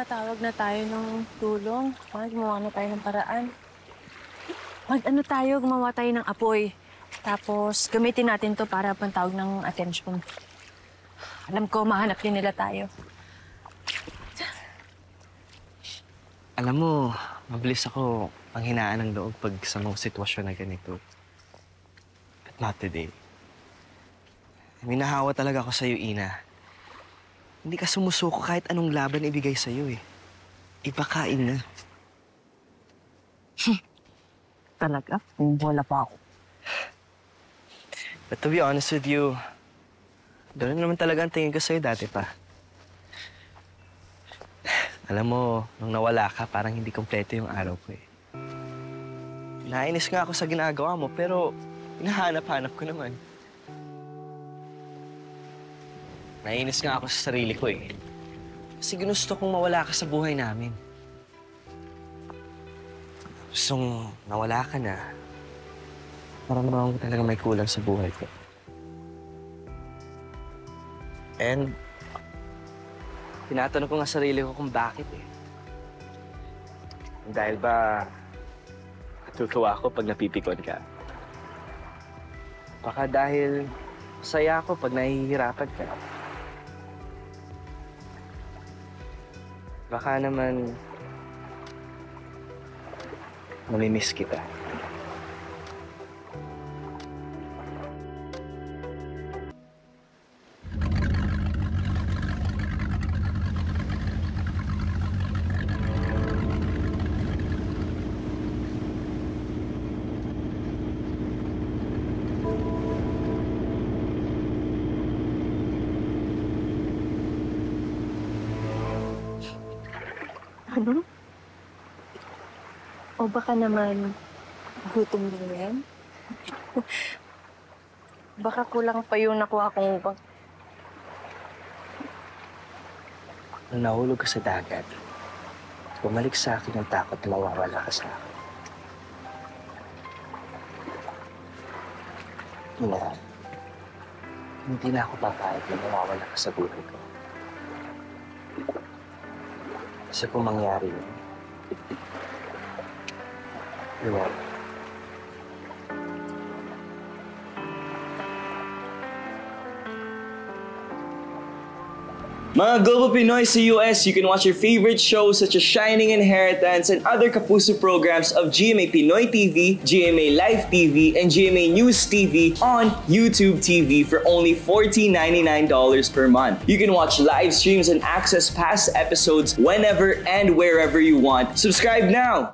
makatawag na tayo ng tulong. Gumawa na tayo ng paraan. Gumawa tayo ng apoy. Tapos, gamitin natin to para pantawag ng atensyon. Alam ko, mahanap din nila tayo. Alam mo, mabilis ako panghinaan ng loob pag sa mga sitwasyon na ganito. But not today. Minahawa talaga ako sa'yo, Ina. Hindi ka sumusuko kahit anong laban ibigay sa'yo eh. Ipakain na. Talaga? Wala pa ako. But to be honest with you, doon naman talaga ang tingin ko sa'yo dati pa. Alam mo, nung nawala ka, parang hindi kompleto yung araw ko eh. Nainis nga ako sa ginagawa mo, pero hinahanap-hanap ko naman. Nainis nga ako sa sarili ko eh. Kasi ginusto kong mawala ka sa buhay namin. Gustong nawala ka na, parang naman talaga may kulang sa buhay ko. And tinatanong ko nga sarili ko kung bakit eh. Dahil ba natutuwa ako pag napipikon ka? Baka dahil masaya ako pag nahihirapan ka. Baka naman namimiss kita. Ano? O baka naman gutom din yan? Baka kulang pa yung nakuha kong bang... Nung nahulog ka sa dagat, bumalik sa akin ang takot na mawawala ka sa akin. Ina, hindi na ako papayag na mawawala ka sa buhay ko. Kasi kung mangyari yun, iwan. Mga Global Pinoy sa US, you can watch your favorite shows such as Shining Inheritance and other Kapuso programs of GMA Pinoy TV, GMA Live TV, and GMA News TV on YouTube TV for only $14.99 per month. You can watch live streams and access past episodes whenever and wherever you want. Subscribe now!